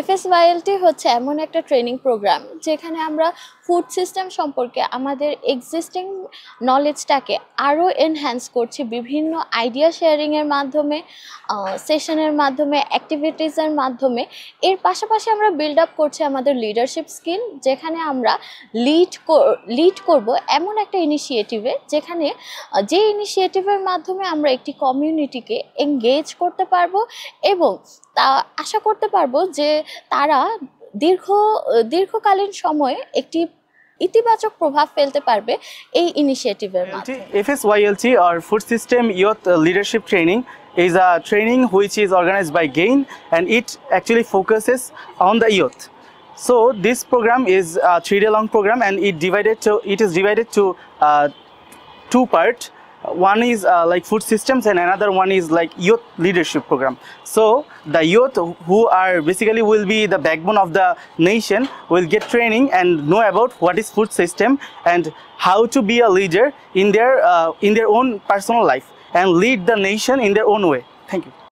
FSYLT হচ্ছে এমন একটা ট্রেনিং প্রোগ্রাম যেখানে আমরা ফুড সিস্টেম সম্পর্কে আমাদের এক্সিস্টিং নলেজটাকে আরও এনহ্যান্স করছি বিভিন্ন আইডিয়া শেয়ারিংয়ের মাধ্যমে, সেশনের মাধ্যমে, অ্যাক্টিভিটিসের মাধ্যমে। এর পাশাপাশি আমরা বিল্ড আপ করছি আমাদের লিডারশিপ স্কিল, যেখানে আমরা লিড করব এমন একটা ইনিশিয়েটিভে যেখানে যে ইনিশিয়েটিভের মাধ্যমে আমরা একটি কমিউনিটিকে এঙ্গেজ করতে পারবো এবং তা আশা করতে পারবো যে তারা দীর্ঘকালীন সময়ে একটি ইতিবাচক প্রভাব ফেলতে পারবে এই ইনিশিয়েটিভের মাধ্যমে। FSYLT or Food System Youth Leadership Training is a training which is organized by GAIN, and it actually focuses on the youth. So this program is a 3-day long program, and it is divided to 2 parts. One is like food systems, and another one is like youth leadership program. So the youth who are basically will be the backbone of the nation will get training and know about what is food system and how to be a leader in their own personal life and lead the nation in their own way. Thank you.